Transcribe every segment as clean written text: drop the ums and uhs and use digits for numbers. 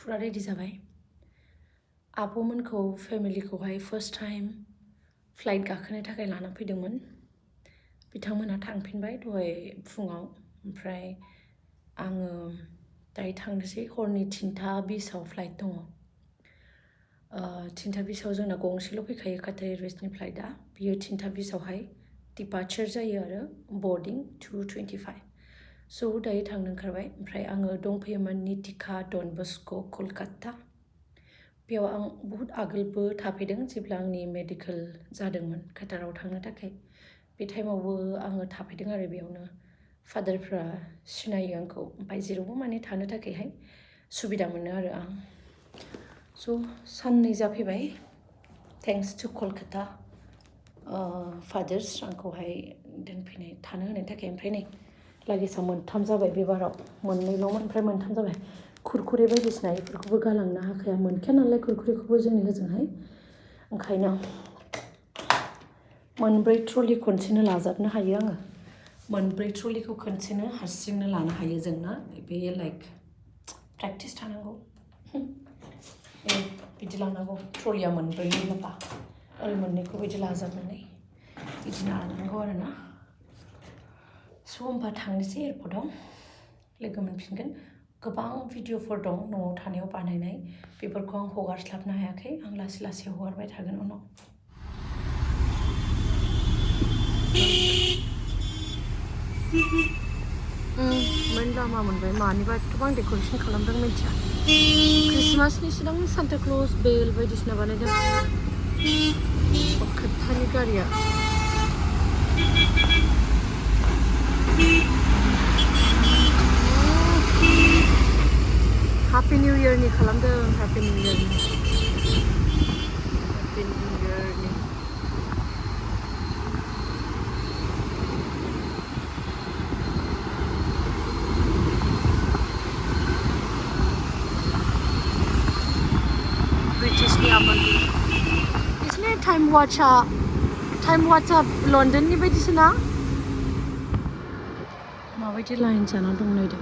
फुरा रेडि जाबाय आब'मोनखौ फेमिलिखौहाय first time flight गाखोनो थाखाय लाना फैदोंमोन बिथांमोनहा थांफिनबाय दहाय फुङाव ओमफ्राय आङो दायो थांनोसै हरनि 3:20 फ्लाइट दङ 3:20 जोंना गंसेल' फैखायो काटार एयारवेजनि फ्लाइटआ बियो 3:20 डिपार्चार जायो आरो बर्डिं 2:25 स' दायो थांनो ओंखारबाय ओमफ्राय आङो दंफैयोमोन निटिका डन बस्क' कलकाता बेयाव आं बहुत आगोलबो थाफैदों जेब्ला आंनि मेडिकेल जादोंमोन काटाराव थांनो थाखाय बे टाइमावबो आङो थाफैदों आरो बेयावनो फादारफ्रा सिनायो आंखौ ओमफ्राय जेरावबो माने थानो थाखायहाय सुबिदा मोनो आरो आं स' साननै जाफैबाय थेंक्स टु कलकाता फादार्स आंखौहाय दोनफैनाय थानो होनायनि थाखाय ओमफ्राय नै लागेजआ 3 जाबाय बे बाराव 2ल'मोन ओमफ्राय 3 जाबाय खुरखुरे बायदिसिना बेफोरखौबो गालांनो हाखाया मोनखाया नालाय खुरखुरेखौबो जोंनि होजोंहाय ओंखायनो 4 ट्रलि खनसेनो लाजाबनो हायो आङो 4 ट्रलिखौ खनसेनो हारसिंनो लानो हायो जोंना बे लाइक प्रेक्टिस थानांगौ बिदि लानांगौ ट्रलिया 4 माबा ओरै 2खौ बिदि लाजाबनानै बिदि लानांगौ आरोना स' होमबा थांनोसै एयारपर्टआव लोगो मोनफिनगोन गोबां भिडिअफोर दं न'आव थानायाव बानायनाय बेफोरखौ आं हगारस्लाबनो हायाखै आं लासै लासै हगारबाय थागोन उनाव मोन लामा मोनबाय मानिबा एथ'बां डेक'रेसन खालामदों मिन्थिया क्रिसमासनि सिगां सान्ता क्लज बेल बायदिसिना बानायदों खोथानि गारिया Happy New Year ni खालामदों Happy New Year ni British ni apa ni इसने टाइम वाचा लन्डन नि बायदिसोना माबायदि लाइन जाना दं नायदो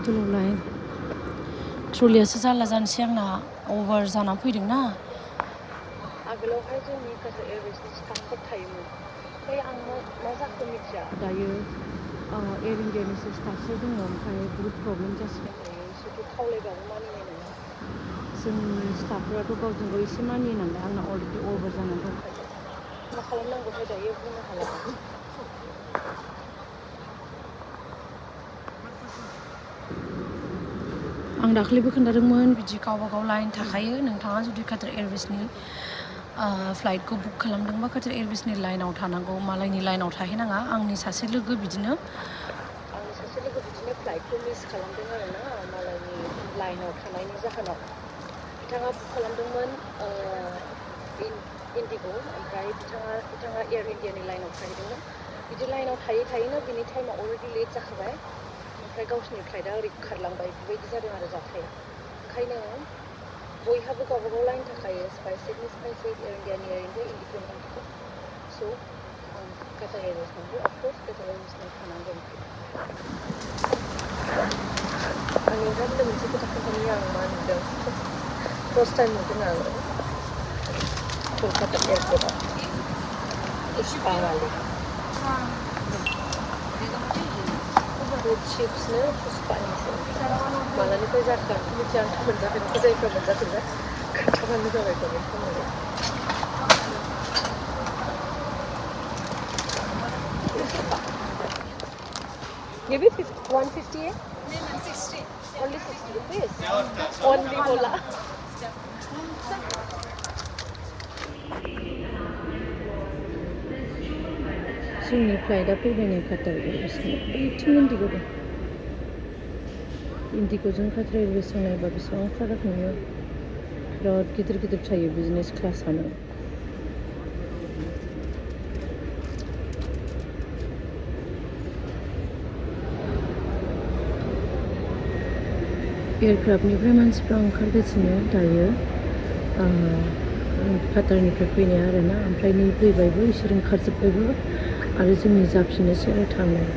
गोलाव लाइन ट्रलियासो जारला जानोसै आंना अभार जानानै फैदों ना आगोलावहाय जोंनि काटार एयारवेजनि स्टाफफोर थायोमोन ओमफ्राय आं मा जाखो मिथिया दायो एयार इन्डियानिसो स्टाफफोर दङ ओमफ्राय बहुत प्रब्लेम जासिगोन दायो बिसोरथ' खावलायबाबो मानिनाय नङा जोंनि स्टाफफोराथ' गावजों गाव एसे मानियो नालाय आंना अलरेडि अभार जानानै दंखायो मा खालामनांगौथाय दायो बुंनो हाला आं दाखालिबो खोन्थादोंमोन बिदि गावबागाव लाइन थाखायो नोंथाङा जुदि काटार एयारवेजनि फ्लाइटखौ बुक खालामदोंबा काटार एयारवेजनि लाइनाव थानांगौ मालायनि लाइनाव थाहैनाङा आंनि सासे लोगो बिदिनो फ्लाइटखौ मिस खालामदों आरोना मालायनि लाइनाव थानायनि जाहोनाव बिथाङा बुक खालामदोंमोन इन्डिग' ओमफ्राय बिथाङा एयार इन्डियानि लाइनाव थाहैदोंमोन बिदि लाइनाव थायैनो बिनि टाइमा अलरेडि लेट जाखाबाय ओमफ्राय गावसिनि फ्लाइटआ ओरै खारलांबाय बेबायदि जादों आरो जाथाया ओंखायनो बयहाबो गावबागाव लाइन थाखायो स्पाइसेटनि स्पाइसेट एयार इन्डियानि इन्डिग'नि स' काटार एयारवेजनावबो अफकर्स काटार एयारवेजनाव थानांगोन आं नोंथांनो मोनसे खोथा खोन्थानि आं मा नुदों फार्स्ट टाइम नुदों आङो कलकाता एयारपर्टआव बाङालि चिप्सनो पुष्पानिसो मालानिफ्राय जाखो मिथिया आंथ' मोनजाफेराखै जायफ्रा मोनजाफेरबाय खोन्थाबानो जाबाय कमेन्ट खालामनानै Maybe 150 eh? No, 60. Only 60 rupees? Only bola. जोंनि फ्लाइटआ फैबाय नै काटार एयारवेजनि बैथिं इन्डिग' दं इन्डिग'जों काटार एयारवेजजों नायबा बेसेबां फाराग नुयो बिराद गिदिर गिदिर थायो बिजनेस क्लासआनो एयारक्राफ्टनिफ्राय मानसिफ्रा ओंखारगासिनो दायो काटारनिफ्राय फैनाय आरोना ओमफ्राय नै फैबायबो इसोर ओंखारजोब्बायबो आरो जोंनि जाफिननोसै आरो थांनाया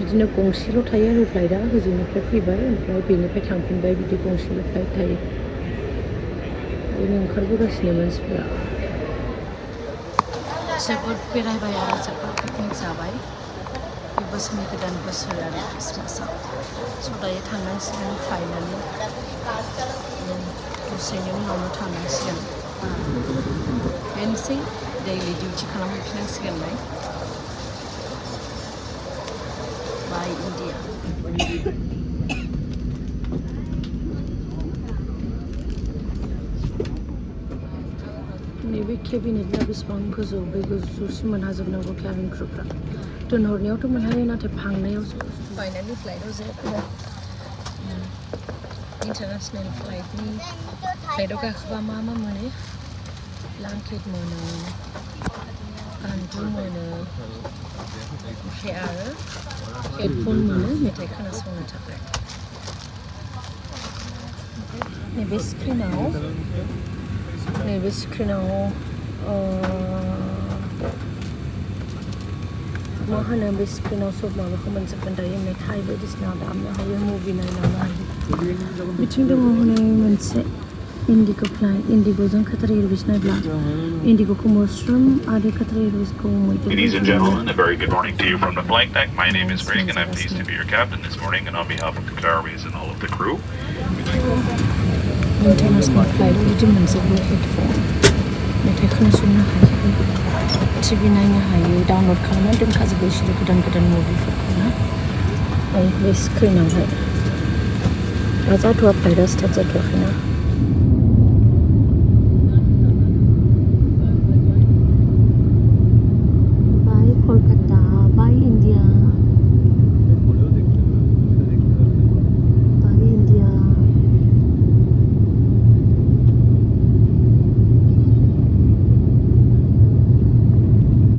बिदिनो गंसेल' थायो आरो फ्लाइटआ होजोंनिफ्राय फैबाय ओमफ्राय बेनिफ्राय थांफिनबाय बिदि गंसेल' फ्लाइट थायो बेनो ओंखारबोगासिनो मानसिफोरा जोबोद बेरायबाय आरो जोबोद पिकनिक जाबाय बे बोसोरनि गोदान बोसोर आरो ख्रिस्टमासआव स' दायो थांनांसिगोन फाइनालि दसेनि उनावनो थांनांसिगोन बेनोसै दैलि डिउटि खालामहैफिनांसिगोनलाय बाय इन्डिया नैबे केबिनेटआ बेसेबां गोजौ बे गोजौसिम मोनहाजोबनांगौ केबिन क्रुफ्रा दोनहरनायावथ' मोनहायो नाथाय फांनायावसो फाइनालि फ्लाइटआव जिरायफैबाय इन्टारनेसनेल फ्लाइटआव गाखोबा मा मा मोनो ब्लांकेट मोनो गान्दु मोनो ओमफ्राय आरो हेडफन मोनो मेथाइ खोनासंनो थाखाय नैबे स्क्रिनाव मा होनो बे स्क्रिनाव सब माबाखौ मोनजोबगोन दायो मेथाइ बायदिसिना दामनो हायो मुभि नायलांनो हायो बिथिं दङ हनै मोनसे इन्डिग' फ्लाइट इन्डिग'जों काटार एयारवेज नायब्ला इन्डिग'खौ मोस्रोम आरो काटार एयारवेजखौ मैदेर Ladies and gentlemen, a very good morning to you from the flight deck. My name is Greg and I'm pleased to be your captain this morning and on behalf of Kolkata Airways and all of the crew. International फ्लाइटआव बिदि मोनजोबो headphone मेथाइ खोनासंनो हायो TV नायनो हायो download खालामना दोनखाजोबो बिसोरो गोदान गोदान मुभिफोरखौ ना बे स्क्रिनावहाय दा जाथ'वा फ्लाइटआ स्टार्ट जाथ'वाखैना